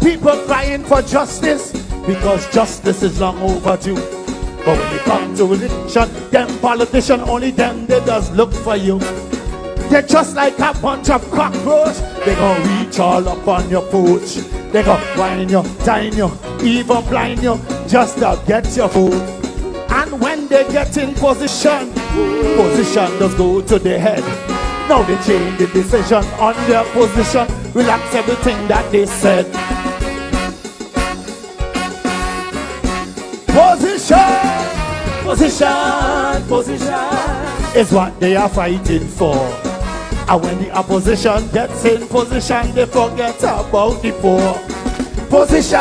People crying for justice because justice is long overdue. But when it comes to election, them politicians, only them, they just look for you. They're just like a bunch of cockroaches. They gon' reach all up on your pooch. They gon' whine you, dine you, even blind you, just to get your food. And when they get in position does go to their head. Now they change the decision on their position, relax everything that they said. Position is what they are fighting for. And when the opposition gets in position, they forget about the poor. Position.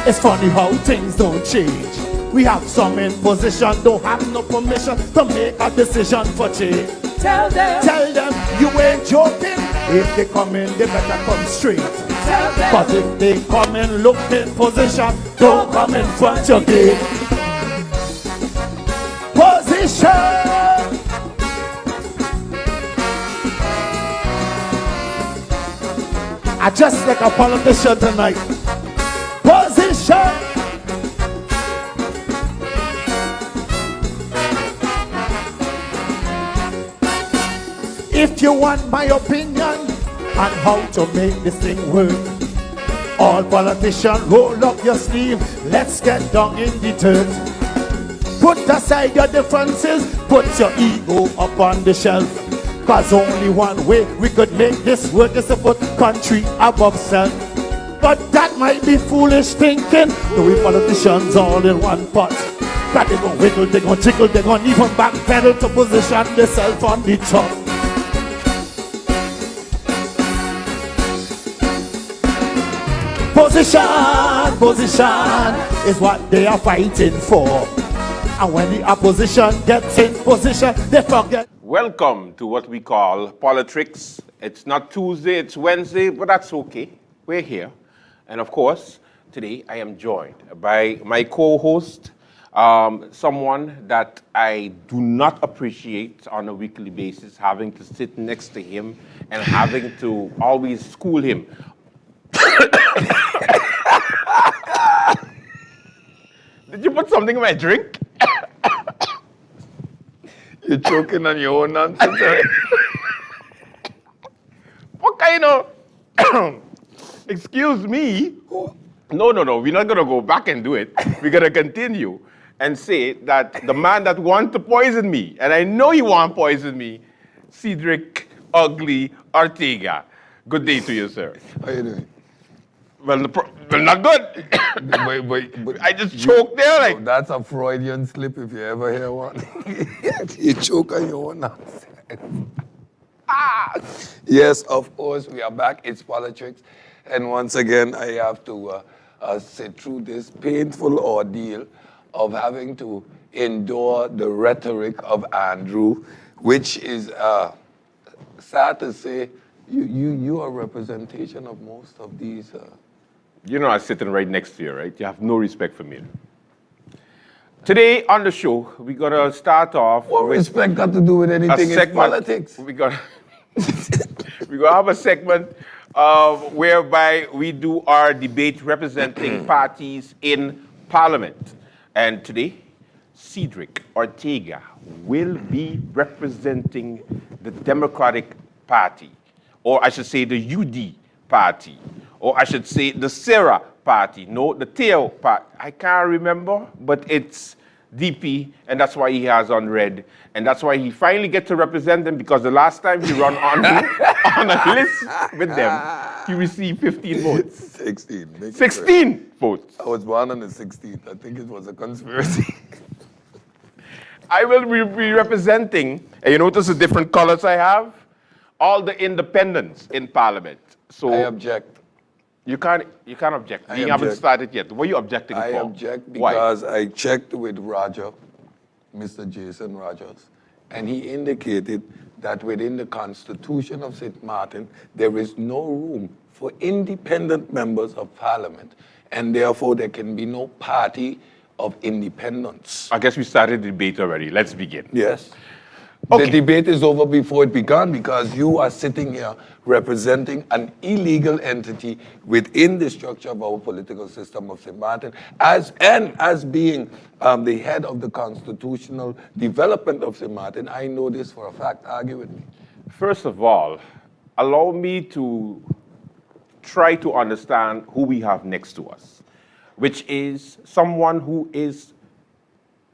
It's funny how things don't change. We have some in position, don't have no permission to make a decision for change. Tell them you ain't joking. If they come in, they better come straight. Tell them. But if they come in, look in position, don't come in front your gate. Position. I just like a politician tonight. Position. If you want my opinion on how to make this thing work, all politicians roll up your sleeve, let's get down in the dirt. Put aside your differences, put your ego up on the shelf. Cause only one way we could make this work is to put country above self. But that might be foolish thinking, the way politicians all in one pot. That they gon' wiggle, they gon' jiggle, they gon' even backpedal to position themselves on the top. Position is what they are fighting for. And when the opposition gets in position, they forget. Welcome to what we call Polotricks. It's not Tuesday, it's Wednesday, but that's okay. We're here. And of course, today I am joined by my co-host, someone that I do not appreciate on a weekly basis, having to sit next to him and having to always school him. Did you put something in my drink? You're choking on your own nonsense. Right? What kind of... Excuse me? No, we're not going to go back and do it. We're going to continue and say that the man that wants to poison me, and I know he wants to poison me, Cedric Ugly Ortega. Good day to you, sir. How you doing? Well, not good. but I just choked there like... No, that's a Freudian slip if you ever hear one. You choke on your own nonsense. Yes, of course, we are back. It's Polotricks. And once again, I have to sit through this painful ordeal of having to endure the rhetoric of Andrew, which is sad to say, you are a representation of most of these... You know I'm sitting right next to you, right? You have no respect for me. Today on the show, we're going to start off What respect got to do with anything in politics? We're going to have a segment whereby we do our debate representing parties in Parliament. And today, Cedric Ortega will be representing the Democratic Party, or I should say the UD Party, or I should say the Sarah Party. No, the Teo Party. I can't remember, but it's DP, and that's why he has on red. And that's why he finally gets to represent them, because the last time he ran on a list with them, he received 15 votes. 16. 16 votes. I was born on the 16th. I think it was a conspiracy. I will be representing, and you notice the different colors I have? All the independents in Parliament. So I object. You can't object. We haven't started yet. What are you objecting for? I object because I checked with Roger, Mr. Jason Rogers, and he indicated that within the Constitution of St. Martin, there is no room for independent members of Parliament, and therefore there can be no party of independence. I guess we started the debate already. Let's begin. Yes. The debate is over before it began because you are sitting here representing an illegal entity within the structure of our political system of St. Martin as being the head of the constitutional development of St. Martin. I know this for a fact. Argue with me. First of all, allow me to try to understand who we have next to us, which is someone who is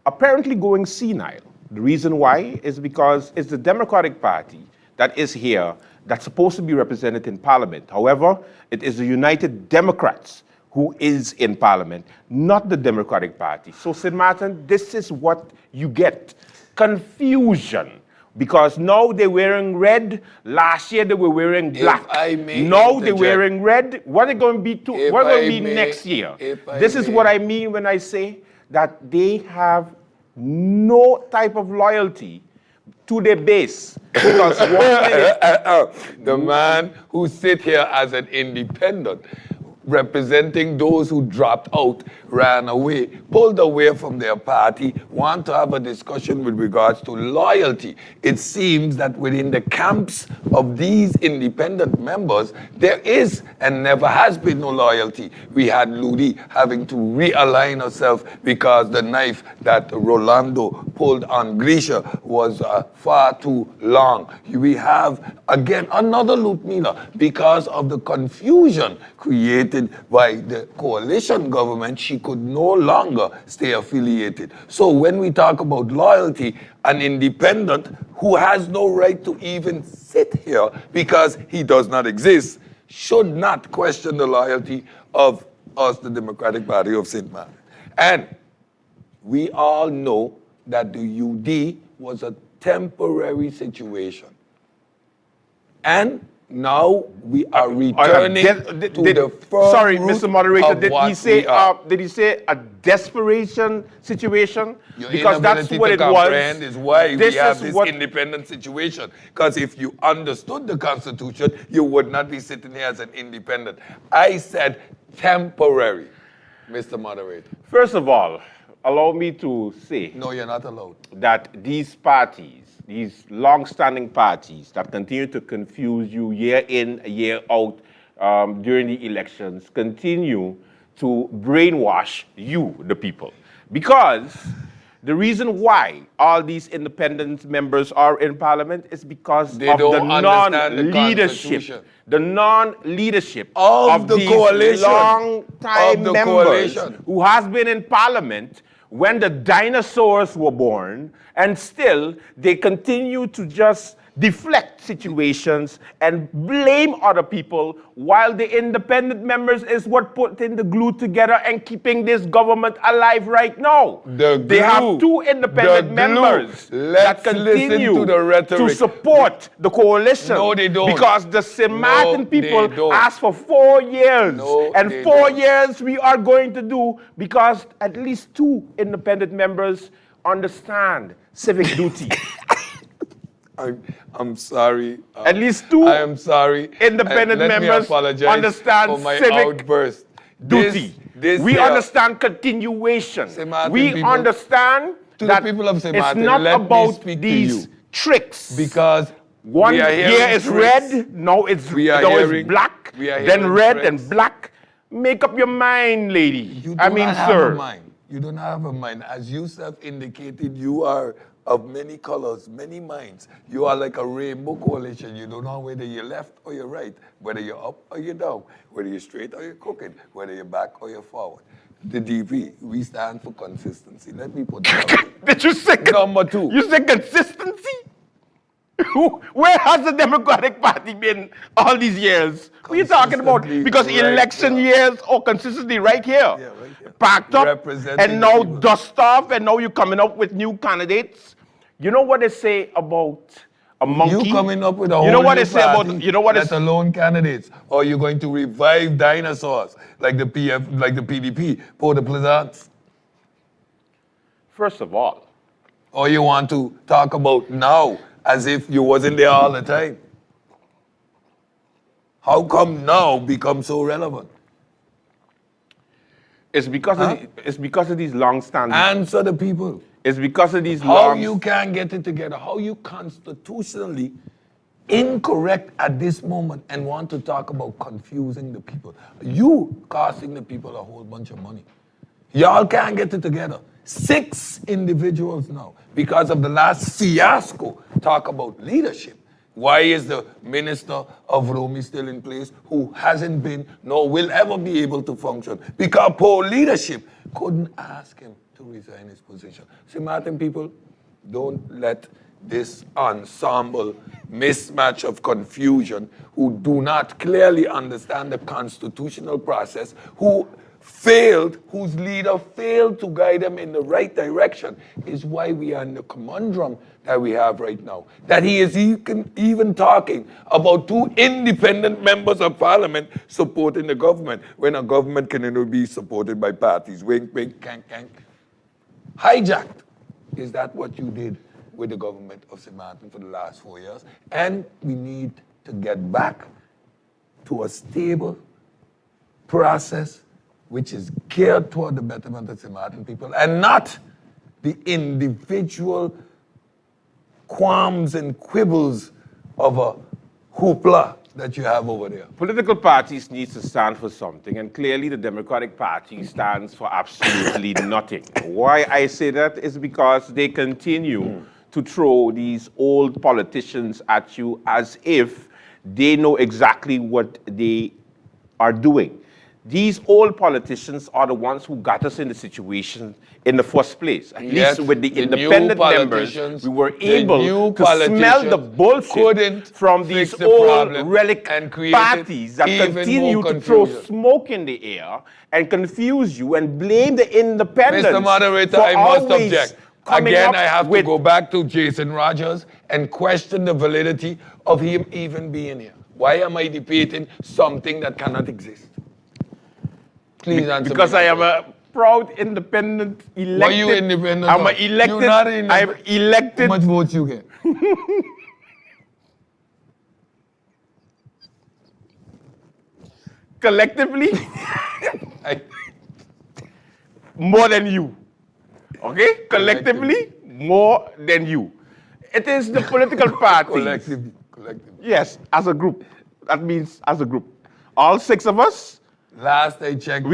apparently going senile. The reason why is because it's the Democratic Party that is here that's supposed to be represented in Parliament. However, it is the United Democrats who is in Parliament, not the Democratic Party. So, St. Martin, this is what you get. Confusion. Because now they're wearing red. Last year they were wearing black. Now they're wearing red. What are they going to be? What are going to be next year? This is what I mean when I say that they have no type of loyalty to their base. Because the man who sit here as an independent, representing those who dropped out, ran away, pulled away from their party, want to have a discussion with regards to loyalty. It seems that within the camps of these independent members, there is and never has been no loyalty. We had Ludi having to realign herself because the knife that Rolando pulled on Grisha was far too long. We have, again, another Ludmila because of the confusion created by the coalition government. She could no longer stay affiliated. So when we talk about loyalty, an independent who has no right to even sit here because he does not exist should not question the loyalty of us, the Democratic Party of St. Martin. And we all know that the UD was a temporary situation. And now we are returning to the first. Sorry, Mr. Moderator, did he say a desperation situation? Your because that's what it was. Is why we have this independent situation. Because if you understood the Constitution, you would not be sitting here as an independent. I said temporary, Mr. Moderator. First of all, allow me to say. No, you're not allowed. That these parties, these long-standing parties that continue to confuse you year in, year out during the elections, continue to brainwash you, the people. Because the reason why all these independent members are in Parliament is because of the non-leadership. The non-leadership of the coalition, long-time members who has been in Parliament when the dinosaurs were born, and still they continue to just deflect situations and blame other people, while the independent members is what putting the glue together and keeping this government alive right now. They have two independent members that continue to support the coalition. No, they don't. Because the St. Martin people asked for 4 years. And 4 years we are going to do because at least two independent members understand civic duty. I'm sorry. At least two I am sorry. independent members understand for my civic outburst. duty. We understand continuation. We understand that the people of St. it's Martin, not about these tricks. Because one year is red, now it's black, then red and black. Make up your mind, lady. I mean, sir. You don't have a mind. As you have indicated, you are of many colors, many minds. You are like a rainbow coalition. You don't know whether you're left or you're right, whether you're up or you're down, whether you're straight or you're crooked, whether you're back or you're forward. The DP, we stand for consistency. Let me put that out. Did you say number two? You said consistency? Where has the Democratic Party been all these years? What are you talking about? Because election years or consistency right here. Yeah, right here. Packed up and now dust off and now you're coming up with new candidates. You know what they say about a monkey? You coming up with a whole let alone candidates. Or you're going to revive dinosaurs like the PDP, Port de Plaisance. First of all. Or you want to talk about now as if you wasn't there all the time. How come now become so relevant? It's because of these long-standing. Answer the people. It's because of these How long... you can't get it together, how you constitutionally incorrect at this moment and want to talk about confusing the people. You costing the people a whole bunch of money. Y'all can't get it together. 6 individuals now, because of the last fiasco, talk about leadership. Why is the Minister of Romy still in place who hasn't been nor will ever be able to function? Because poor leadership couldn't ask him to resign his position. See, Martin, people, don't let this ensemble mismatch of confusion, who do not clearly understand the constitutional process, whose leader failed to guide them in the right direction, is why we are in the conundrum that we have right now. That he is even talking about 2 independent members of parliament supporting the government, when a government can only be supported by parties. Wink, wink, kank, kank. Hijacked. Is that what you did with the government of St. Martin for the last 4 years? And we need to get back to a stable process which is geared toward the betterment of St. Martin people, and not the individual qualms and quibbles of a hoopla that you have over there. Political parties need to stand for something, and clearly the Democratic Party stands for absolutely nothing. Why I say that is because they continue to throw these old politicians at you as if they know exactly what they are doing. These old politicians are the ones who got us in the situation in the first place. At least with the independent members, we were able to smell the bullshit from these old relic parties that continue to throw smoke in the air and confuse you and blame the independents. Mr. Moderator, I must object. Again, I have to go back to Jason Rogers and question the validity of him even being here. Why am I debating something that cannot exist? Please answer because I am a proud independent elected. Why are you independent? I'm an elected. You're not independent. I'm elected. How much votes you get? Collectively, more than you. Okay? Collectively, more than you. It is the political parties. Collectively. Yes, as a group. That means as a group. All 6 of us. Last I checked,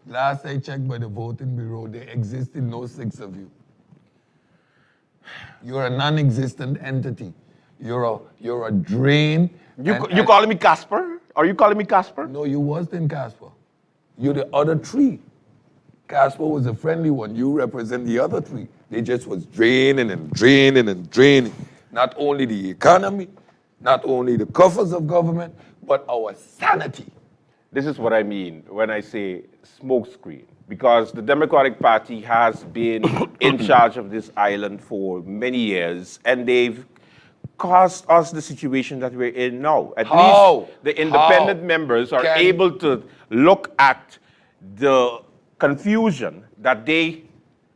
Last I checked by the voting bureau, there existed no 6 of you. You're a non-existent entity. You're a drain. You calling me Casper? Are you calling me Casper? No, you wasn't Casper. You're the other 3. Casper was a friendly one. You represent the other 3. They just was draining and draining and draining. Not only the economy, not only the coffers of government, but our sanity. This is what I mean when I say smokescreen, because the Democratic Party has been in charge of this island for many years, and they've caused us the situation that we're in now. At least the independent members are able to look at the confusion that they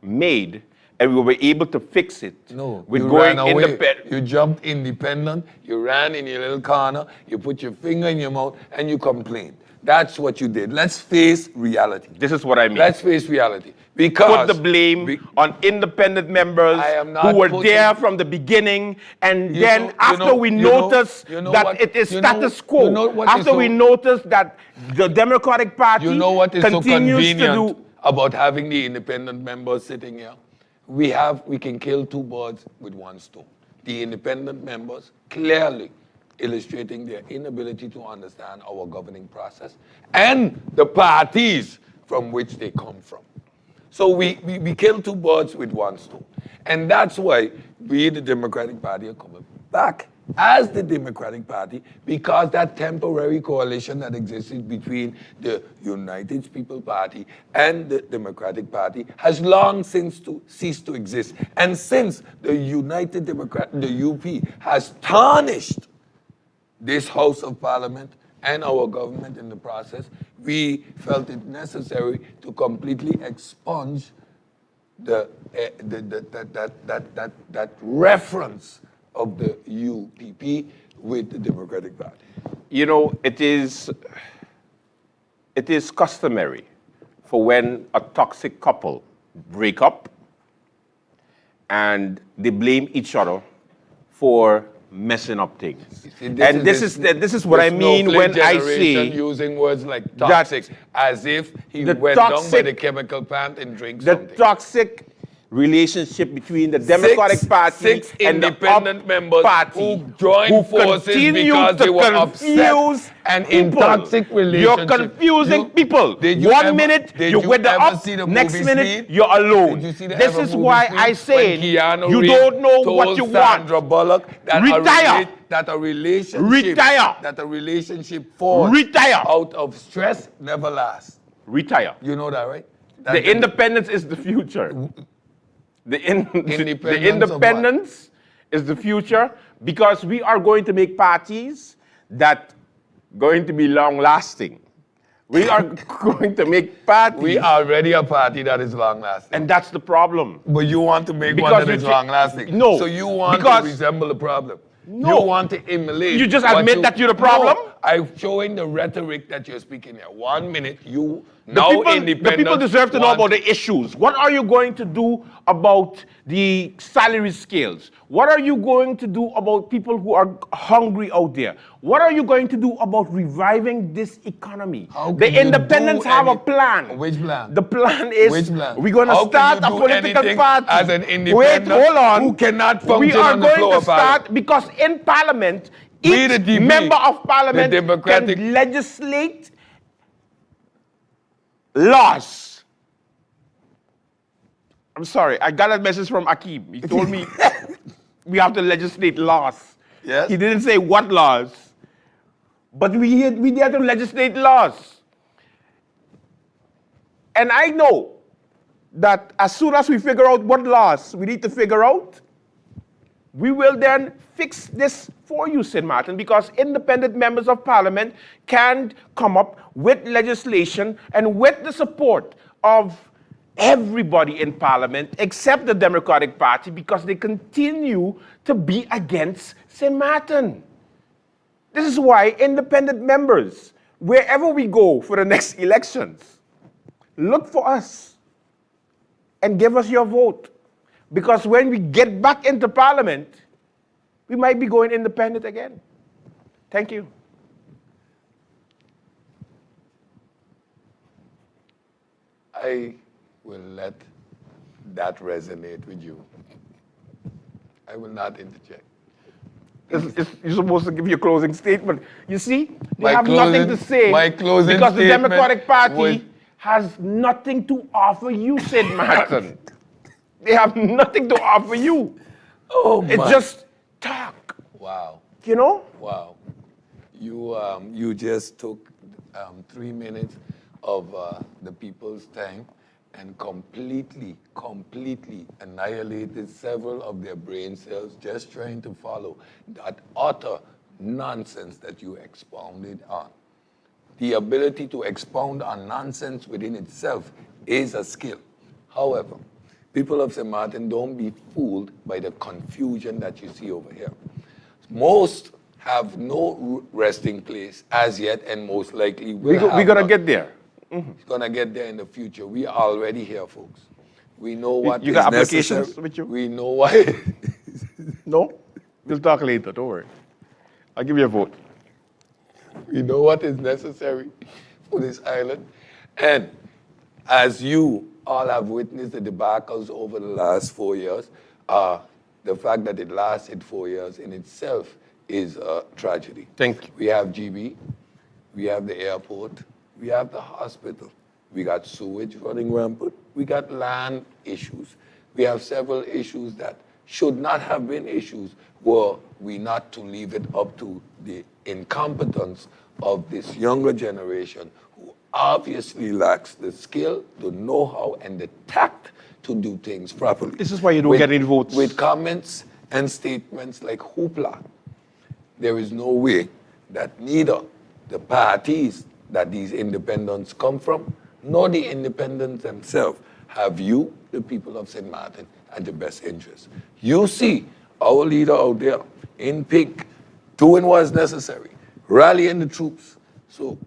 made, and we were able to fix it. No, with you going ran away. independent. You jumped independent, you ran in your little corner, you put your finger in your mouth, and you complained. That's what you did. Let's face reality. This is what I mean. Let's face reality. Because put the blame on independent members who were there from the beginning, and then after we notice that it is status quo, after we notice that the Democratic Party continues to do... about having the independent members sitting here? We can kill 2 birds with 1 stone. The independent members clearly illustrating their inability to understand our governing process and the parties from which they come from. So we kill 2 birds with 1 stone. And that's why we, the Democratic Party, are coming back as the Democratic Party, because that temporary coalition that existed between the United People Party and the Democratic Party has long since ceased to exist. And since the United Democrat, the UP, has tarnished this House of Parliament and our government in the process, we felt it necessary to completely expunge that reference of the UPP with the Democratic Party. You know, it is customary for when a toxic couple break up and they blame each other for messing up things. See, This is what I mean when I say using words like that toxic, as if he the went down by toxic- the chemical plant and drank the something. toxic relationship between the Democratic Party six and the independent members party who joined forces continue because to they were upset confuse and in people. toxic You're relationship. confusing people. Did you One ever- minute did you're you with the ever up, see the next movie minute Speed? you're alone. Did you see the This ever is movie why Speed? I say When Keanu you Reeves don't know told what you Sandra want. Bullock that Retire. a relationship Retire. that a relationship forged Retire. out of stress never lasts. Retire. You know that, right? The independence is the future. The Independence independence is the future because we are going to make parties that going to be long lasting. We are going to make parties. We are already a party that is long lasting. And that's the problem. But you want to make Because one that you is thi- long lasting. No, So you want because- to resemble the problem. No. You want to emulate. You just what admit that you're the problem? No, I'm showing the rhetoric that you're speaking here. 1 minute, you The now people, independent. the people deserve to know want- about the issues. What are you going to do about the salary scales? What are you going to do about people who are hungry out there? What are you going to do about reviving this economy? How The can you independents do have a any- plan. Which plan? The plan is Which plan? we're going to How can start you a do political anything party. as an Wait, independent hold on. who cannot We function are on the going floor to of Parliament? start because in Parliament, We the each DP, member of Parliament the Democratic- can legislate laws. I'm sorry, I got a message from Akeem. He told me we have to legislate laws. Yes. He didn't say what laws, but we had to legislate laws. And I know that as soon as we figure out what laws we need to figure out, we will then fix this for you, St. Martin, because independent members of parliament can come up with legislation and with the support of everybody in parliament except the Democratic Party because they continue to be against St. Martin. This is why independent members, wherever we go for the next elections, look for us and give us your vote. Because when we get back into parliament, we might be going independent again. Thank you. I will let that resonate with you. I will not interject. You're supposed to give your closing statement. You see, they My have nothing to closing- say my closing because the statement Democratic Party would- has nothing to offer you, St. Martin. They have nothing to offer you. Oh It's just talk, wow. you know? Wow. You just took 3 minutes of the people's time and completely annihilated several of their brain cells just trying to follow that utter nonsense that you expounded on. The ability to expound on nonsense within itself is a skill. However, people of St. Martin, don't be fooled by the confusion that you see over here. Most have no resting place as yet, and most likely will have We're going to none. get there. It's going to get there in the future. We are already here, folks. We know what you is got applications necessary. with you? We know why. No? We'll talk later, don't worry. I'll give you a vote. We know what is necessary for this island. And as you all have witnessed the debacles over the last 4 years, the fact that it lasted 4 years in itself is a tragedy. Thank you. We have GB, we have the airport, we have the hospital, we got sewage running rampant, we got land issues. We have several issues that should not have been issues were we not to leave it up to the incompetence of this younger generation who obviously lacks the skill, the know-how, and the tact to do things properly. This is why you don't get any votes. With comments and statements like hoopla, there is no way that neither the parties that these independents come from, nor the independents themselves have you, the people of St. Martin, at the best interest. You see our leader out there in pink doing what is necessary, rallying the troops. So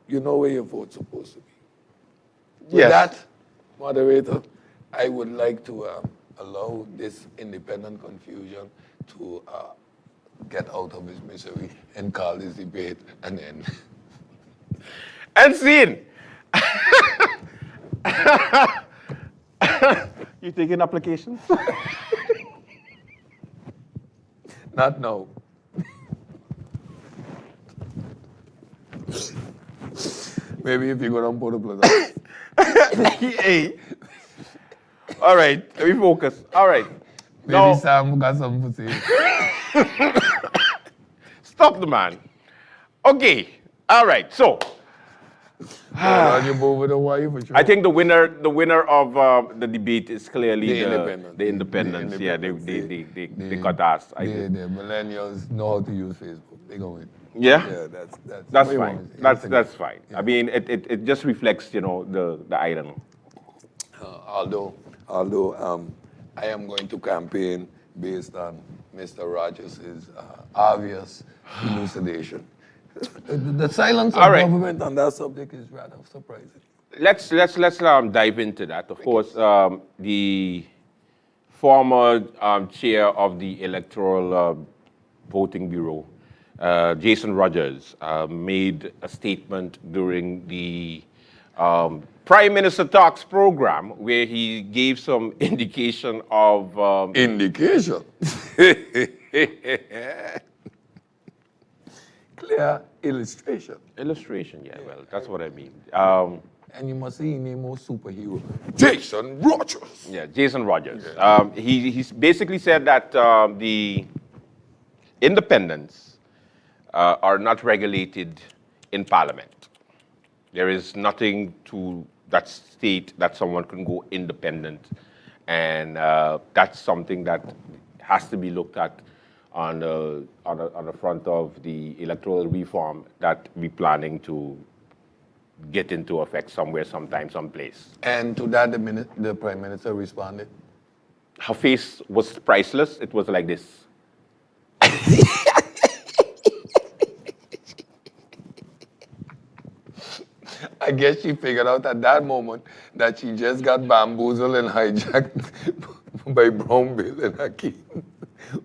you know where your vote's supposed to be. With Yes. that, moderator, I would like to allow this independent confusion to get out of his misery and call this debate an end. And scene. You taking applications? Not now. Maybe if you go down Port Hey. All right, let me focus. All right. Maybe Now, Sam got something to say. stop the man. Okay. All right. So You move with the wife for sure. I think the winner of the debate is clearly The independent. The independents. The Yeah, independents. they got asked. I The think. millennials know how to use Facebook. They go in. Yeah. Yeah, That's what you fine. want to say. That's fine. I mean, it just reflects, the iron. Although I am going to campaign based on Mr. Rogers' obvious elucidation. The silence of All right. government on that subject is rather surprising. Let's dive into that. Of course, the former chair of the Electoral Voting Bureau, Jason Rogers, made a statement during the Prime Minister Talks program where he gave some indication of Indication. Clear illustration. illustration. Yeah, well, that's what I mean. And you must see him name more superhero. Jason Rogers. Yeah, Jason Rogers. He's basically said that the independents are not regulated in Parliament. There is nothing to that state that someone can go independent, and that's something that has to be looked at on the front of the electoral reform that we're planning to get into effect somewhere, sometime, someplace. And to that, the Prime Minister responded. Her face was priceless. It was like this. I guess she figured out at that moment that she just got bamboozled and hijacked by Brown Bill and Hakeem,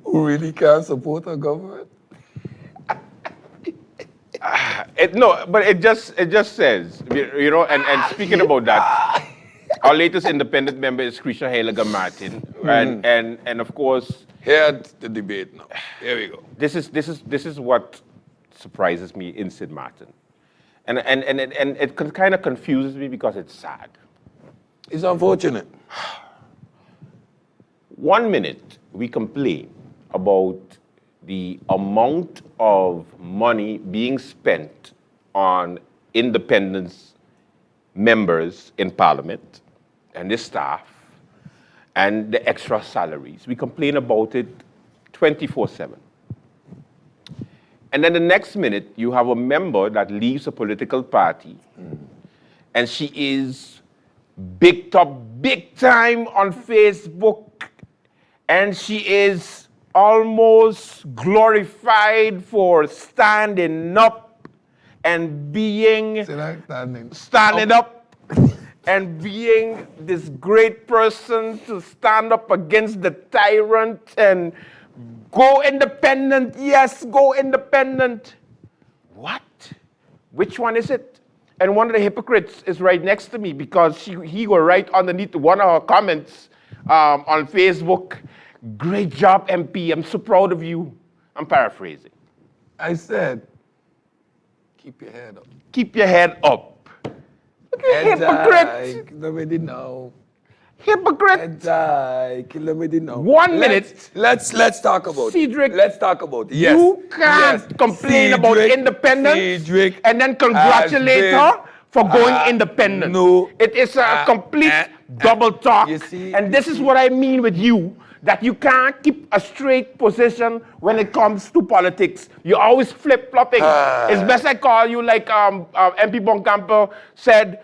who really can't support her government. But it just says, and speaking about that, our latest independent member is Krisha Heilaga Martin, and of course, Here's the debate now. Here we go. this is what surprises me in Sid Martin, and it kind of confuses me because it's sad. It's unfortunate. 1 minute we complain about the amount of money being spent on independence members in Parliament and the staff and the extra salaries. We complain about it 24/7. And then the next minute, you have a member that leaves a political party and she is big time on Facebook, and she is almost glorified for standing up and being standing up and being this great person to stand up against the tyrant and go independent. Yes, go independent. What? Which one is it? And one of the hypocrites is right next to me because he will write underneath one of her comments on Facebook, "Great job, MP. I'm so proud of you." I'm paraphrasing. I said, keep your head up. Keep your head up. Look at hypocrite. Nobody know. Hypocrite. 1 minute. Let's talk about Cedric, it. Let's talk about it. Yes. You can't complain about independence Cedric and then congratulate her for going independent. No. It is a complete double talk. You see, and this is what I mean with you, that you can't keep a straight position when it comes to politics. You're always flip-flopping. It's best I call you like MP Bonkamper said,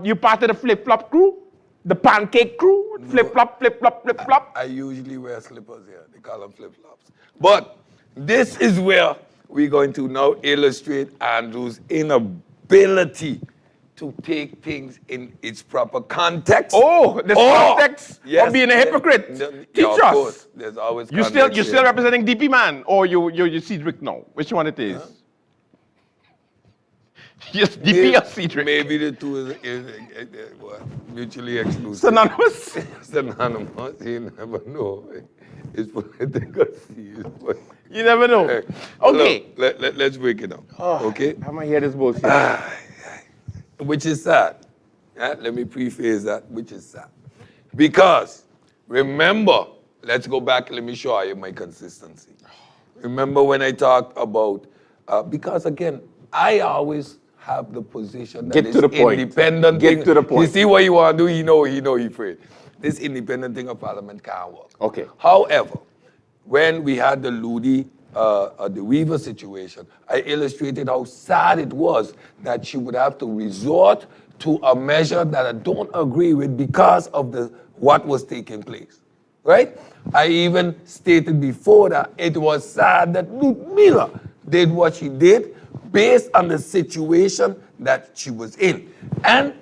you part of the flip-flop crew, the pancake crew, flip-flop, flip-flop, flip-flop. I usually wear slippers here. They call them flip-flops. But this is where we're going to now illustrate Andrew's inability to take things in its proper context. Oh, there's context of being a hypocrite. Teach of us. course, there's always You context. still here. representing DP man, or you Cedric now? Which one it is? Yes, DP or Cedric? Maybe the two is what, mutually exclusive. Synonymous. Synonymous. You never know. It's political series. You never know. Okay. Look, let's break it down. Okay? I'm gonna hear this bullshit. Which is sad. Let me preface that, which is sad. Because, remember, let's go back, let me show you my consistency. Remember when I talked about, because again, I always have the position that Get to the point. independent Get thing. to the point. You see what you want to do, he know he afraid. This independent thing of parliament can't work. Okay. However, when we had the Ludi, the Weaver situation, I illustrated how sad it was that she would have to resort to a measure that I don't agree with because of what was taking place, right? I even stated before that it was sad that Ludmilla did what she did based on the situation that she was in. And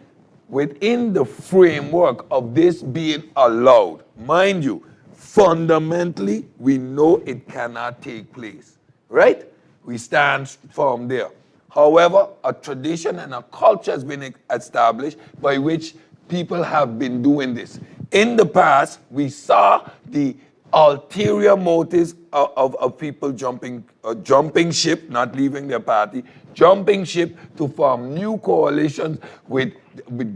within the framework of this being allowed, mind you, fundamentally, we know it cannot take place, right? We stand firm there. However, a tradition and a culture has been established by which people have been doing this. In the past, we saw the ulterior motives of people jumping ship, not leaving their party, jumping ship to form new coalitions with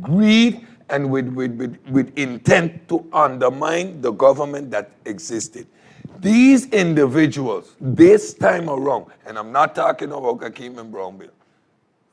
greed and with intent to undermine the government that existed. These individuals, this time around, and I'm not talking about Hakeem and Brownbill.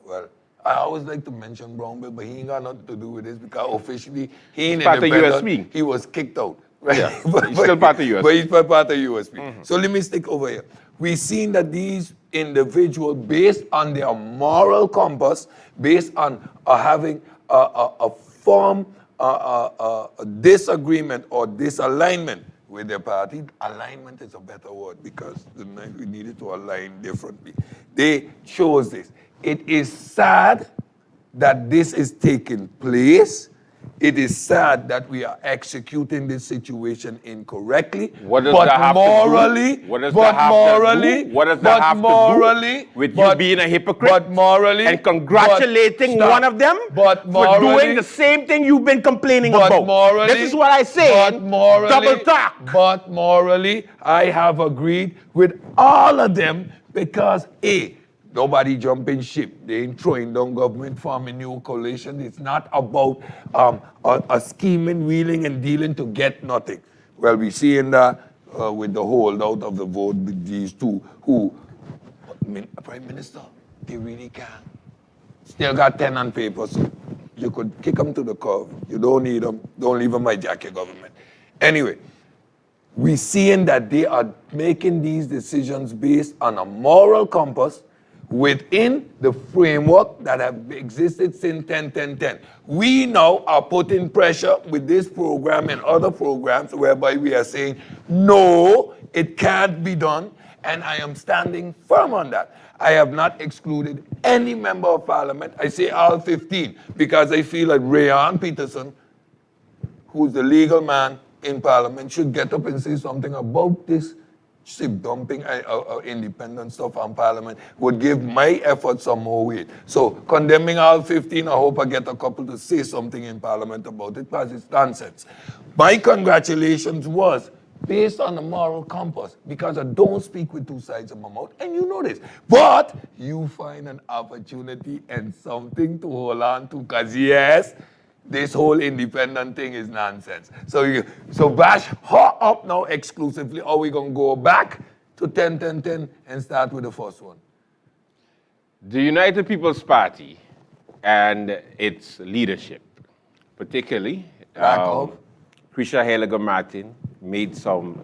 Well, I always like to mention Brownbill, but he ain't got nothing to do with this because officially he ain't part of independent. USP. He was kicked out. Right? Yeah, he's still part of USP. But he's part of USP. So let me stick over here. We've seen that these individuals, based on their moral compass, based on having a firm disagreement or disalignment with their party. Alignment is a better word because tonight we needed to align differently. They chose this. It is sad that this is taking place. It is sad that we are executing this situation incorrectly. What does that have morally, to do? What does but that have morally, to do? What does but that have morally, to do with but, you being a hypocrite? But morally, and congratulating but, one of them but for doing the same thing you've been complaining but about. Morally, this is what I say. But morally, double talk. But morally, I have agreed with all of them because nobody jumping ship. They ain't throwing down government, forming new coalition. It's not about a scheming, wheeling, and dealing to get nothing. Well, we seeing that with the holdout of the vote with these two who, Prime Minister, they really can. Still got 10 on paper, so you could kick them to the curb. You don't need them. Don't leave them hijack your government. Anyway, we seeing that they are making these decisions based on a moral compass within the framework that have existed since 10-10-10. We now are putting pressure with this program and other programs whereby we are saying, no, it can't be done, and I am standing firm on that. I have not excluded any member of parliament. I say all 15 because I feel like Rayon Peterson, who's the legal man in parliament, should get up and say something about this ship dumping independent stuff on parliament would give my effort some more weight. So condemning all 15, I hope I get a couple to say something in parliament about it because it's nonsense. My congratulations was based on the moral compass because I don't speak with two sides of my mouth, and you know this. But you find an opportunity and something to hold on to because yes, this whole independent thing is nonsense. So bash her up now exclusively, or we gonna go back to 10-10-10 and start with the first one? The United People's Party and its leadership, particularly Krisha Heliger-Martin, made some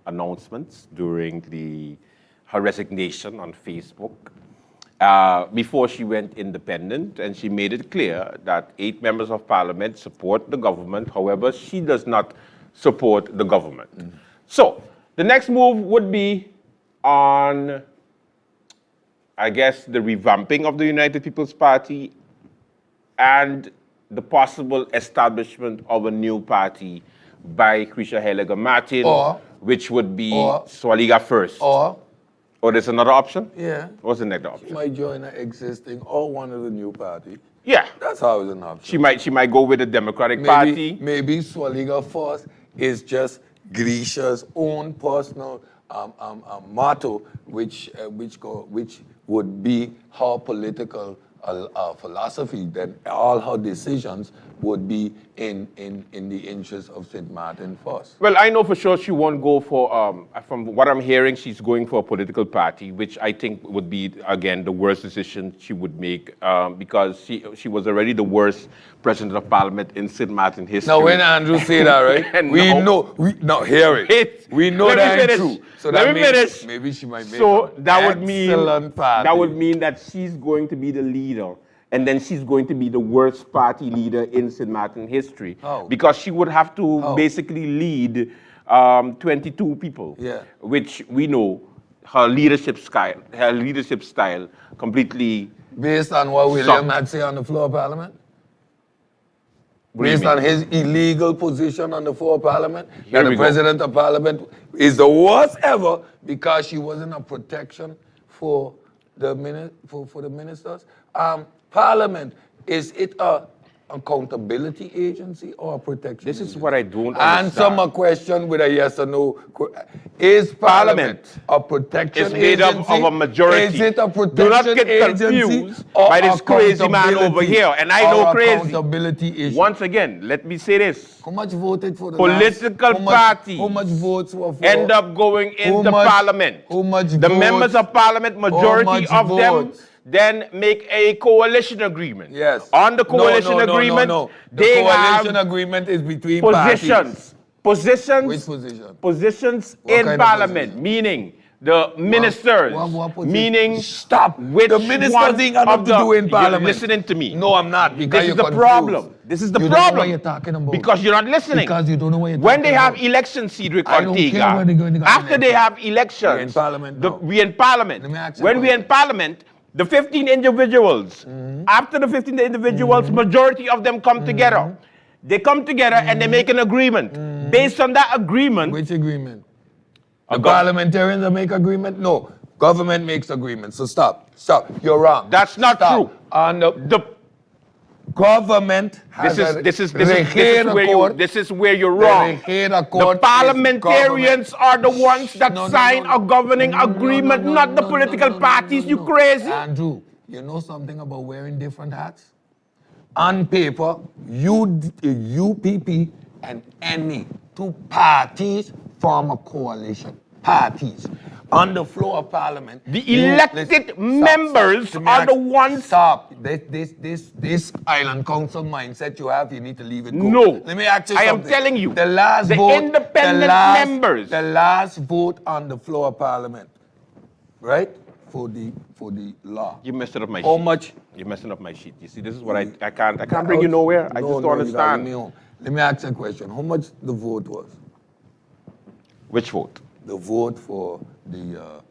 announcements during her resignation on Facebook. Before she went independent, and she made it clear that 8 members of parliament support the government. However, she does not support the government. Mm-hmm. So the next move would be on, I guess, the revamping of the United People's Party and the possible establishment of a new party by Krisha Heliger Martin, Or- which would be or- Swaliga first. Or, There's another option? yeah, What's the next she option? might join an existing or one of the new party. Yeah. That's always an option. She might go with the Democratic Party. Maybe Swaliga First is just Grisha's own personal motto, which would be her political philosophy. Then all her decisions would be in the interest of St. Martin First. Well, I know for sure she won't go for, from what I'm hearing, she's going for a political party, which I think would be, again, the worst decision she would make, because she was already the worst president of parliament in St. Martin history. Now, when Andrew say that, right, now hear it. We know Let me that ain't finish. true. So Let that me means finish. maybe she might make So an that would mean excellent party. that would mean that she's going to be the leader, and then she's going to be the worst party leader in St. Martin history, How? because she would have to How? basically lead 22 people, Yeah. which we know her leadership style completely. Based on what William Sucked. had said on the floor of Parliament? What do you Based mean? on his illegal position on the floor of Parliament? Here That we the go. President of Parliament is the worst ever because she wasn't a protection for the ministers? Parliament, is it a accountability agency or a protection This is agency? what I don't Answer understand. my question with a yes or no. Is Parliament a protection It's made up agency? of a majority. Is it a protection Do not get agency confused or by this crazy man over accountability? here, and I know Or crazy. accountability issue. Once again, let me say this. How much voted for the Political last, parties How much votes were for? End up going into much- parliament. how much the votes? members of parliament, majority much of them, votes? then make a coalition agreement. Yes. On the coalition No. agreement, The they coalition have agreement is between positions. Positions. Which position? Positions What in kind of parliament, position? meaning the ministers. What position? Meaning Stop. which The ministers one ain't got nothing of to the- do in You're parliament. listening to me. No, I'm not. Because This is you're the confused. problem. This is the You don't know problem. what you're talking about. Because you're not listening. Because you don't know what you're When they talking have about. elections, Cedric I don't Ortega, care where they're going to go after they election. have elections, We're in parliament now. we in parliament. Let me ask you When a we're in parliament, the 15 individuals, after the 15 individuals, majority of them come together. They come together and they make an agreement. Based on that agreement, Which agreement? A The gov- parliamentarians that make agreement? No. Government makes agreements. So stop. You're wrong. That's not Stop. true. And the government has this is where you're wrong. The parliamentarians are the ones that sign a governing agreement, not the political parties. You crazy? Andrew, you know something about wearing different hats? On paper, UPP and any two parties form a coalition. Parties. On the floor of parliament. The elected members are the ones. Stop. This island council mindset you have, you need to leave it go. No. Let me ask you I am something. telling you, The last the vote. independent members. The last vote on the floor of parliament, right? For the law. You messed up my How sheet. much? You're messing up my sheet. You see, this is what I can't bring you nowhere. I just don't you gotta leave understand. me home. Let me ask you a question. How much the vote was? Which vote? The vote for the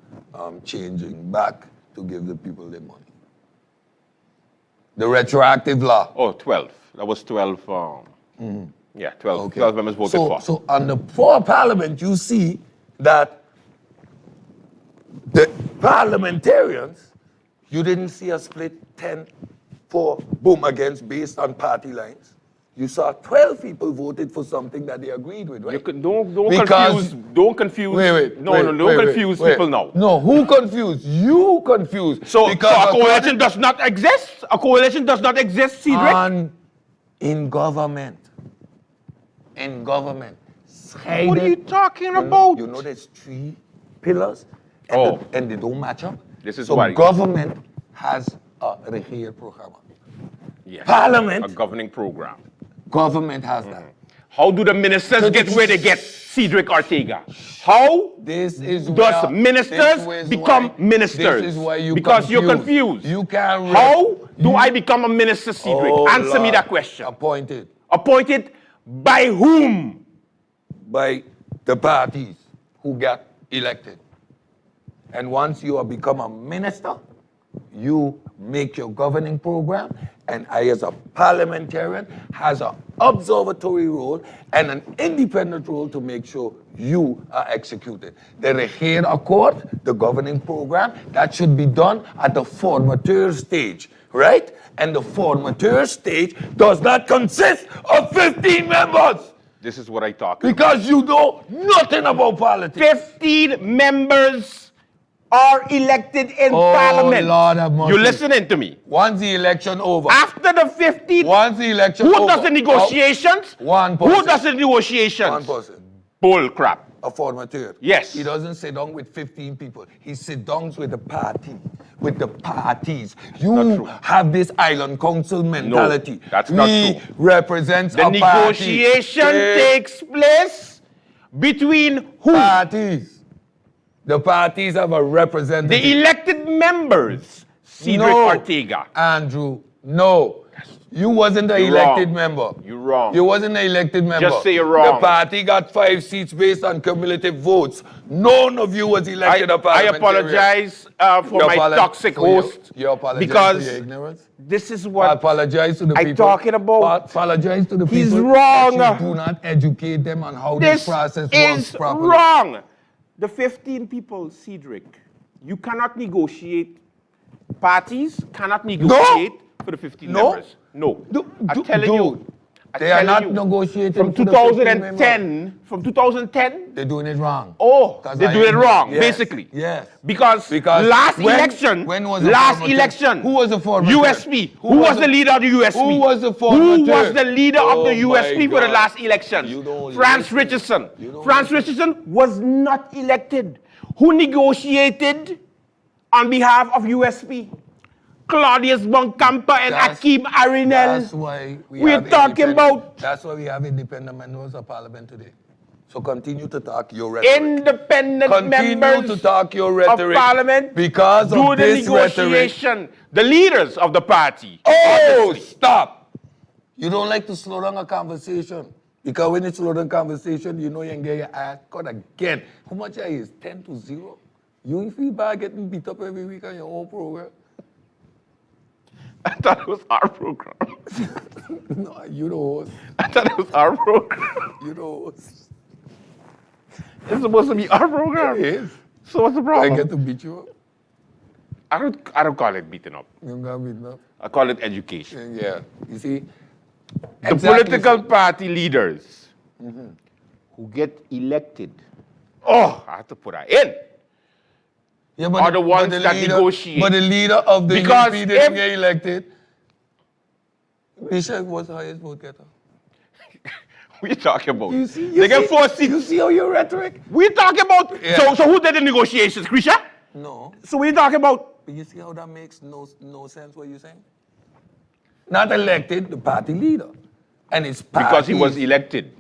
changing back to give the people their money. The retroactive law. Oh, 12. That was 12. Yeah, 12. Okay. 12 members voted for. So on the floor of parliament, you see that the parliamentarians, you didn't see a split 10-4, boom, against based on party lines. You saw 12 people voted for something that they agreed with, right? You can, don't Because- confuse. Don't confuse. Wait, Don't confuse people now. No, who confused? You confused. So a Because coalition does not exist? A coalition does not exist, Cedric? in government. What are you talking about? You know there's 3 pillars and they don't match up. This is so why- government has a regeel program. Yes. Parliament. A governing program. Government has that. How do the ministers get where they get, Cedric Ortega? How This is does where- ministers this is become why- ministers? This is why you because you're confused. You can't. How do I become a minister, Cedric? Answer me Lord. that question. Appointed Appointed by whom? by the parties who got elected. And once you have become a minister, you make your governing program, and I, as a parliamentarian, has an observatory role and an independent role to make sure you are executed. Then hear a court, the governing program, that should be done at the formateur stage, right? And the formateur stage does not consist of 15 members. This is what I talk about. Because you know nothing about politics. 15 members are elected in Parliament. Lord have mercy. You listening to me? Once the election over. After the 15, Once the election who over. does the negotiations? One person. Who does the negotiations? One person. Bull crap. A formateur. Yes. He doesn't sit down with 15 people. He sits down with the party, with the parties. You have this island council mentality. No, that's not true. He represents The a negotiation party. takes place between who? Parties. The parties have a representative. The elected members. Cedric No. Ortega. Andrew, no. You wasn't an You're elected wrong. member. You're wrong. You wasn't an elected member. Just say you're wrong. The party got 5 seats based on cumulative votes. None of you was elected a I parliamentarian. apologize for my toxic host. You apologize because for your ignorance? this is I what apologize to the I'm people. talking about. Apologize to the people. He's wrong. That you do not educate them on how this This process works is properly. wrong. The 15 people, Cedric, you cannot negotiate. Parties cannot negotiate for the 15 No. members. No. Do- I'm do- telling dude, you. I'm they are telling not you. negotiating From for the 15 2010. From 2010. They're doing it wrong. Oh, 'Cause they I- do it wrong, yes, basically. Yes. Because last when- election, when was the last formateur? election, Who was the formateur? USP. Who was the leader of the USP? Who was the Who formateur? was the leader of the Oh my USP for the God. last election? You don't France listen. Richardson. You don't France listen. Richardson was not elected. Who negotiated on behalf of USP? Claudius Boncampa and That's- Akeem Arinel. That's why We're have talking independent- about- That's why we have independent members of parliament today. So continue to talk your rhetoric. Independent Continue members to talk your rhetoric. of parliament Because do of the this rhetoric. negotiation. The leaders of the party. Oh, Obviously. stop. You don't like to slow down a conversation. Because when you slow down conversation, you know you can get your ass cut again. How much is 10-0? You feel bad getting beat up every week on your own program? I thought it was our program. No, you the host. I thought it was our program. You the host. It's supposed to be our program. It is. So what's the I problem? get to beat you up. I don't call it beating up. You don't got beaten up. I call it education. Yeah. You see? The political party leaders who get elected. Oh, I have to put that in. Yeah, are the ones that negotiate. But the leader of the Because UP didn't if- get elected. Bishop was the highest vote getter. What are you talking about? You see, they get 4 seats. You see how your rhetoric? We're talking about. Yeah. So who did the negotiations, Krisha? No. So what are you talking about? But you see how that makes no sense what you're saying? Not elected, the party leader. And it's party. Because he was elected.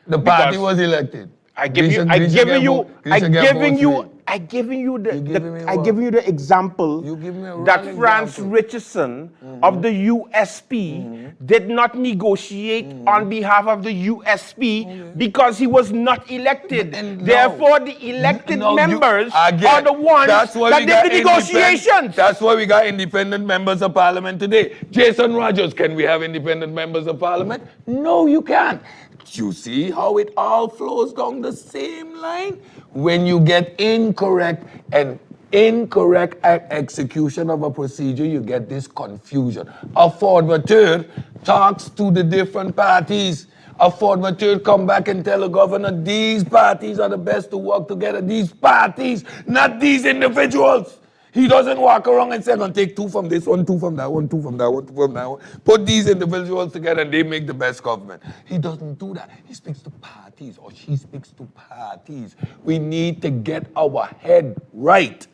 The party because was elected. I give you, Grisha- I Grisha giving get you, vote- I Grisha get giving votes you, for it. I giving you the, You giving me I what? giving you the example You give me a that wrong France example. Richardson of the USP did not negotiate on behalf of the USP because he was not elected. And now- Therefore, the elected No, you- members again, are the ones that's why that we did got the independent- negotiations. That's why we got independent members of parliament today. Jason Rogers, can we have independent members of parliament? No, you can't. You see how it all flows down the same line? When you get incorrect execution of a procedure, you get this confusion. A formateur talks to the different parties. A formateur come back and tell the governor, these parties are the best to work together. These parties, not these individuals. He doesn't walk around and say, I'm going to take 2 from this one, 2 from that one, 2 from that one, 2 from that one. Put these individuals together and they make the best government. He doesn't do that. He speaks to parties, or she speaks to parties. We need to get our head right.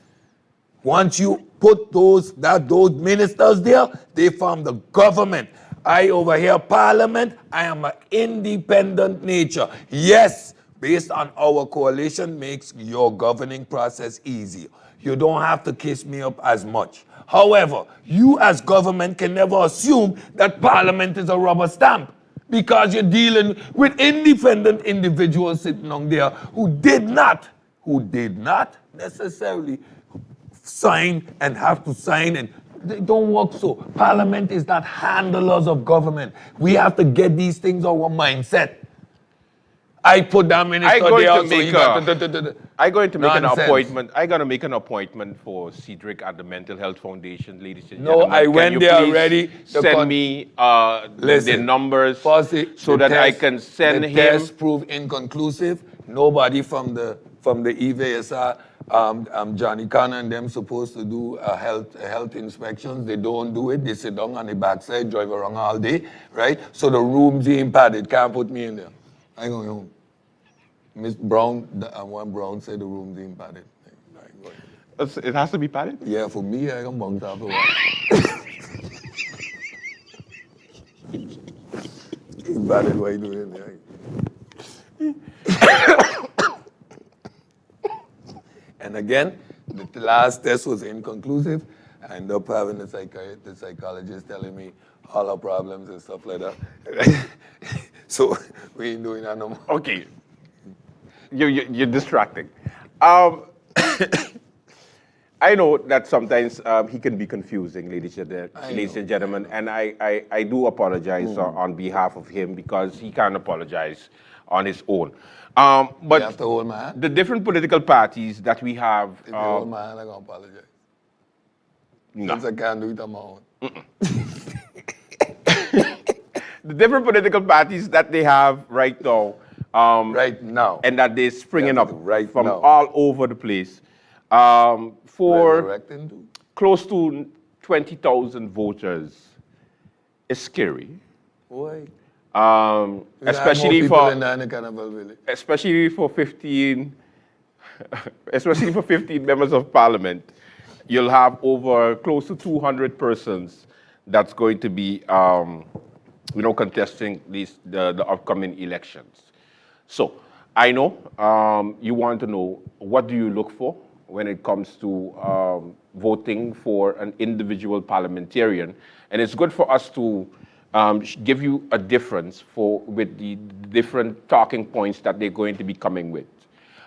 Once you put those ministers there, they form the government. I over here parliament, I am an independent nature. Yes, based on our coalition makes your governing process easier. You don't have to kiss me up as much. However, you as government can never assume that parliament is a rubber stamp, because you're dealing with independent individuals sitting on there who did not necessarily sign and have to sign, and they don't work so. Parliament is not handlers of government. We have to get these things our mindset. I put that minister there also. I'm going to make an Nonsense. appointment. I'm going to make an appointment for Cedric at the Mental Health Foundation, ladies and No, gentlemen. I Can went you there please already. Send me the numbers so that I can send the him. test proved inconclusive. Nobody from the EVSR, Johnny Connor and them supposed to do a health inspections. They don't do it. They sit down on the backside, drive around all day, right? So the rooms ain't padded. Can't put me in there. I ain't going home. Miss Brown, one Brown said the rooms ain't padded. I ain't going. It has to be padded? Yeah, for me, I got bunked after a while. Ain't padded, what you doing there? And again, the last test was inconclusive. I ended up having the psychologist telling me all our problems and stuff like that. So we ain't doing that no more. Okay. You're distracting. I know that sometimes he can be confusing, ladies and gentlemen, and I do apologize on behalf of him because he can't apologize on his own. But You have to hold my hand. the different political parties that we have. If you hold my hand, I'm going to apologize. No. Since I can't do it on my own. The different political parties that they have right now. Right now. And that they're springing up right from now. all over the place. For Resurrecting too. close to 20,000 voters is scary. Boy. Especially for especially for 15 especially for 15 members of parliament. You'll have over close to 200 persons that's going to be contesting the upcoming elections. So I know you want to know, what do you look for when it comes to voting for an individual parliamentarian? And it's good for us to give you a difference with the different talking points that they're going to be coming with.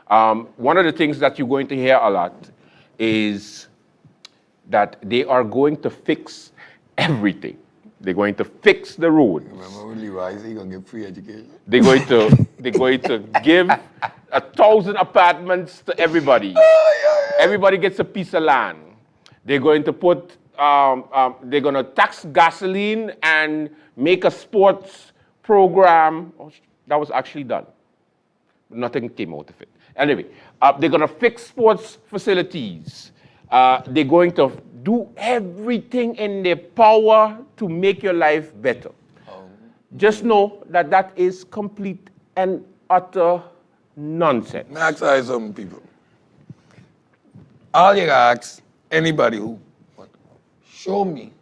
One of the things that you're going to hear a lot is that they are going to fix everything. They're going to fix the roads. Remember when Levi said he's going to give free education? They're going to give 1,000 apartments to everybody. Everybody gets a piece of land. They're going to put, they're going to tax gasoline and make a sports program. Oh, that was actually done. Nothing came out of it. Anyway, they're going to fix sports facilities. They're going to do everything in their power to make your life better. Just know that that is complete and utter nonsense. May I ask some people? All you ask anybody who show me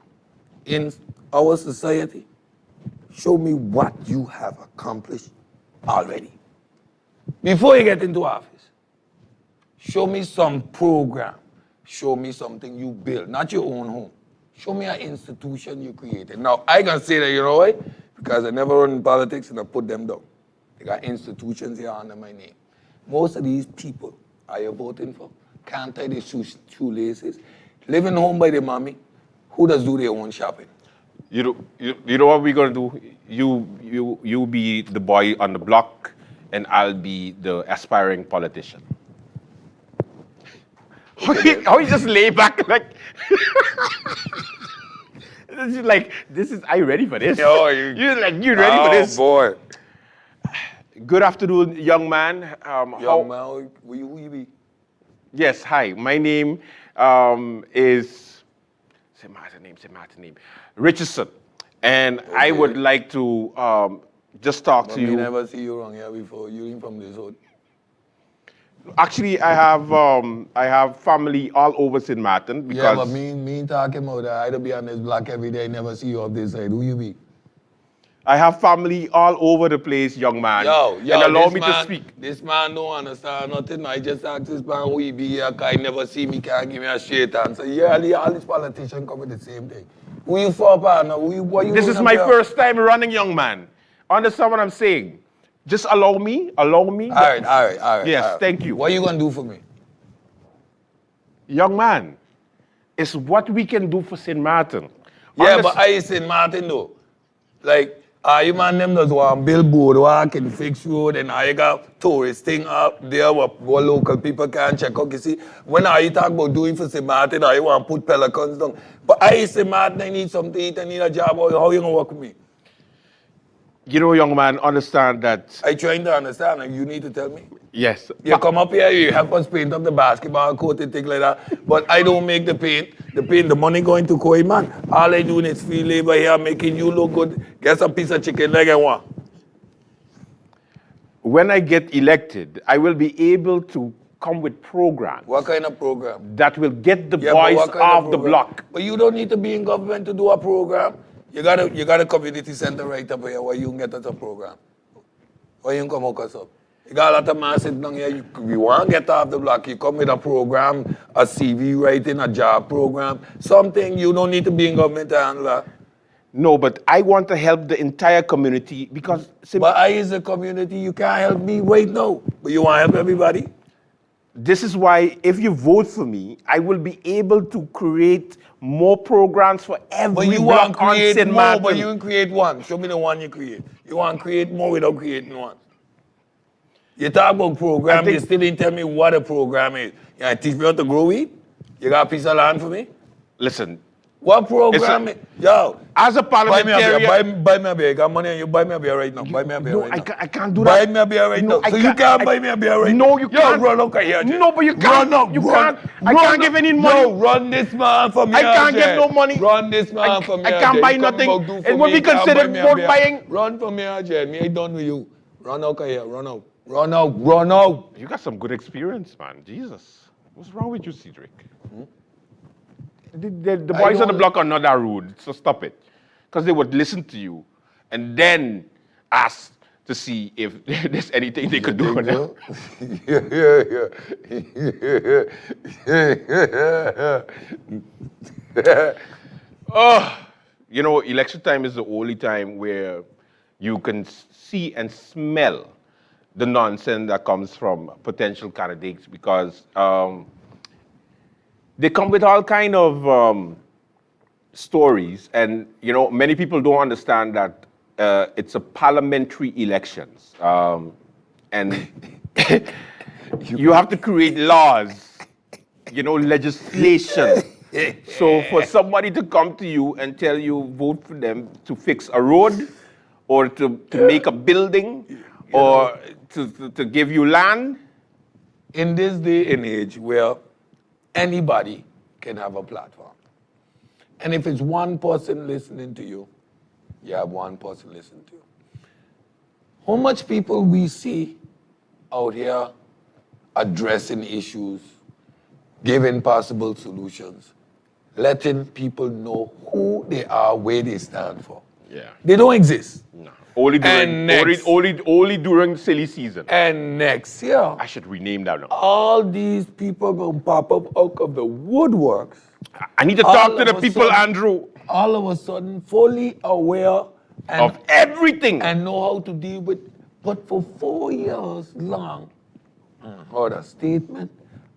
in our society, show me what you have accomplished already. Before you get into office, show me some program. Show me something you built, not your own home. Show me an institution you created. Now, I can say that, you know why? Because I never run in politics and I put them down. They got institutions here under my name. Most of these people are you voting for can't tie their shoelaces, living home by their mommy, who does do their own shopping. You know what we're going to do? You be the boy on the block, and I'll be the aspiring politician. How you just lay back like... It's just like, are you ready for this? Oh, you ready for this? Oh, boy. Good afternoon, young man. Young man, who you be? Yes, hi. My name is... Say my name. Richardson. And okay. I would like to just talk to you. I never see you around here before. You ain't from this hood. Actually, I have family all over St. Martin because... Yeah, but me talking about that. I don't be on this block every day. I never see you off this side. Who you be? I have family all over the place, young man. Yo, and allow me to speak. This man don't understand nothing. I just ask this man who he be here, because he never see me, can't give me a straight answer. Yeah, all these politicians come with the same thing. Who you for, partner? This is my first time running, young man. Understand what I'm saying? Just allow me. All right. Yes, all right. thank you. What are you going to do for me? Young man, It's what we can do for St. Martin. Yeah, but I St. Martin though. Like, you man them does one billboard work and fix road and I got tourist thing up there what local people can check out. You see, when I talk about doing for St. Martin, I want to put pelicans down. But I St. Martin, I need something to eat, I need a job. How you gonna work with me? You know, young man, understand that. I trying to understand and you need to tell me. Yes. You come up here, you help us paint up the basketball court and things like that. But I don't make the paint. The money going to Koi, man. All I do is free labor here, making you look good. Get some piece of chicken leg and one. When I get elected, I will be able to come with programs. What kind of program? That will get the Yeah, boys but what kind off of the program? block. But you don't need to be in government to do a program. You got a community center right up here where you can get us a program. Where you can come hook us up. You got a lot of man sitting down here. You want to get off the block. You come with a program, a CV writing, a job program, something you don't need to be in government to handle that. No, but I want to help the entire community because... But I is a community, you can't help me right now. But you want to help everybody? This is why if you vote for me, I will be able to create more programs for every But you want block to on create St. more, Martin. but you can create one. Show me the one you create. You want to create more without creating one. You talk about program, you still didn't tell me what a program is. You want to teach me how to grow wheat? You got a piece of land for me? Listen. What program is? Yo. As a parliamentarian. Buy me a beer. You got money and you buy me a beer right now. Buy me a beer No, right now. I can't do Buy that. me a beer right No, now. So you can't buy me a beer right now. No, you can't. Yo, run out of here. No, but you can't. Run out. You can't. I can't give any money. Yo, run this man from here. I can't get no money. Run this man from here. I can't buy nothing. It will be considered vote buying. Run from here, Jen. Me ain't done with you. Run out of here. Run out. Run out. Run out. You got some good experience, man. Jesus. What's wrong with you, Cedric? The boys on the block are not that rude, so stop it. Because they would listen to you and then ask to see if there's anything they could do for them. Oh, you know, election time is the only time where you can see and smell the nonsense that comes from potential candidates because they come with all kind of stories, and you know many people don't understand that it's a parliamentary elections, and you have to create laws, you know, legislation. So for somebody to come to you and tell you vote for them to fix a road, or to make a building, or to give you land. In this day and age where anybody can have a platform. And if it's one person listening to you, you have one person listening to you. How much people we see out here addressing issues, giving possible solutions, letting people know who they are, where they stand for. Yeah. They don't exist. No. Only during silly season. And next year, I should rename that now. all these people gonna pop up out of the woodworks. I need to talk to the people, Andrew. All of a sudden, fully aware Of everything. and know how to deal with. But for 4 years long, heard a statement.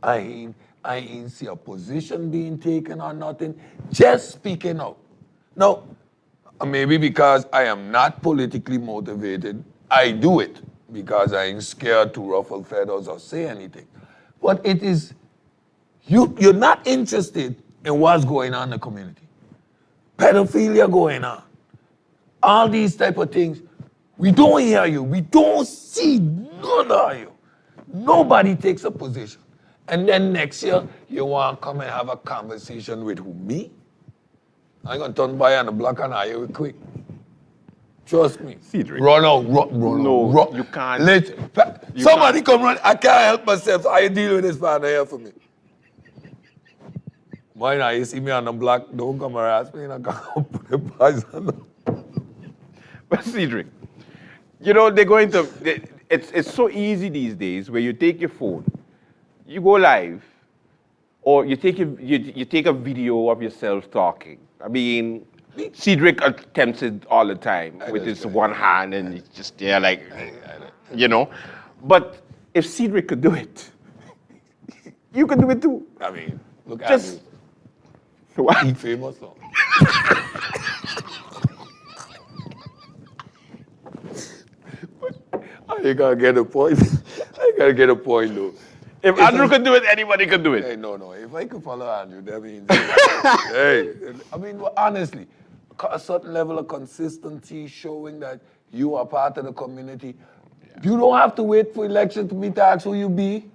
I ain't see a position being taken or nothing. Just speaking out. Now, maybe because I am not politically motivated, I do it because I ain't scared to ruffle feathers or say anything. But it is, you're not interested in what's going on in the community. Pedophilia going on. All these type of things. We don't hear you. We don't see none of you. Nobody takes a position. And then next year, you want to come and have a conversation with who, me? I'm going to turn by on the block and I hear it quick. Trust me. Cedric. Run out, run No, out, run. you can't. Somebody come run. I can't help myself. So I deal with this partner here for me. Why not? You see me on the block, don't come harass me and I can't put the pies on them. But Cedric, you know, they're going to, it's so easy these days where you take your phone, you go live, or you take a video of yourself talking. I mean, Cedric attempts it all the time with his one hand and he's just there like, you know. But if Cedric could do it, you could do it too. I mean, look at Just me. Why? Famous song. I gotta get a point. I gotta get a point, though. If Andrew could do it, anybody could do it. Hey, no. If I could follow Andrew, that means. Hey, I mean, well, honestly, a certain level of consistency showing that you are part of the community. You don't have to wait for election to be asked who you be.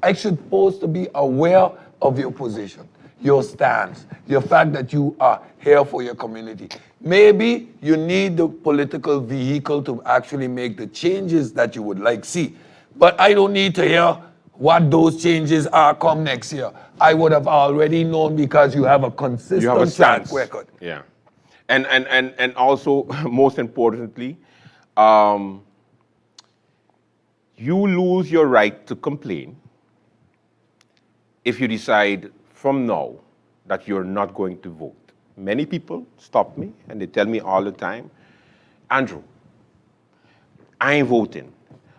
I should supposed to be aware of your position, your stance, your fact that you are here for your community. Maybe you need the political vehicle to actually make the changes that you would like see. But I don't need to hear what those changes are come next year. I would have already known because you have a consistent You have a track stance. record. Yeah. And also, most importantly, you lose your right to complain if you decide from now that you're not going to vote. Many people stop me and they tell me all the time, Andrew, I ain't voting.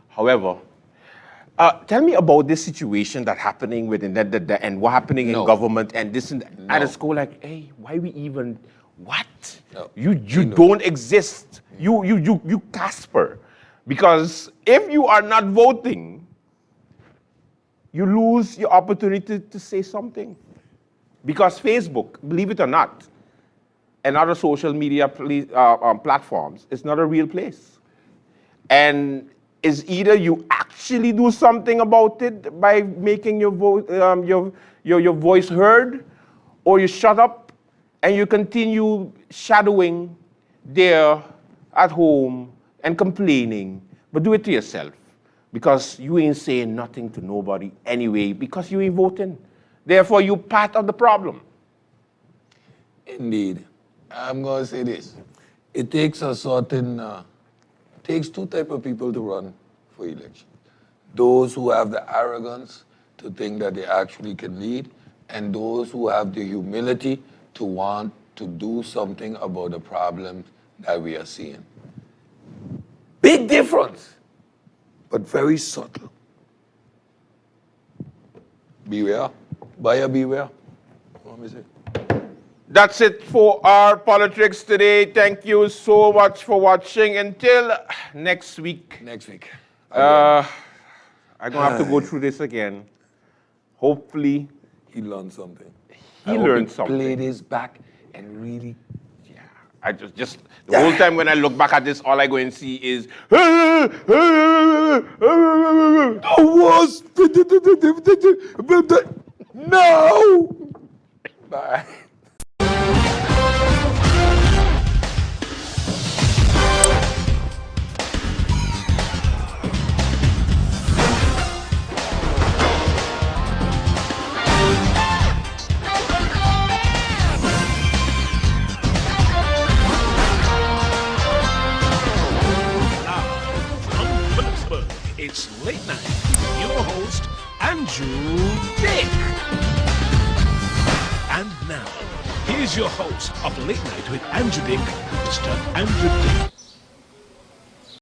However, tell me about this situation that's happening with and what happening in government and this and that. I just go like, hey, why we even, what? No. You don't exist. You Casper. Because if you are not voting, you lose your opportunity to say something. Because Facebook, believe it or not, and other social media platforms, is not a real place. And it's either you actually do something about it by making your voice heard, or you shut up and you continue shadowing there at home and complaining, but do it to yourself because you ain't saying nothing to nobody anyway because you ain't voting. Therefore, you part of the problem. Indeed. I'm going to say this. It takes a certain, takes two types of people to run for election. Those who have the arrogance to think that they actually can lead, and those who have the humility to want to do something about the problems that we are seeing. Big difference, but very subtle. Beware. Buyer beware. What me say? That's it for our Polotricks today. Thank you so much for watching. Until next week. Next week. I'm going to have to go through this again. Hopefully, He learned something. he learned something. Played his back and really. I just the whole time when I look back at this, all I go and see is No! Bye. It's Late Night with your host, Andrew Dick. And now, here's your host of Late Night with Andrew Dick, Mr. Andrew Dick.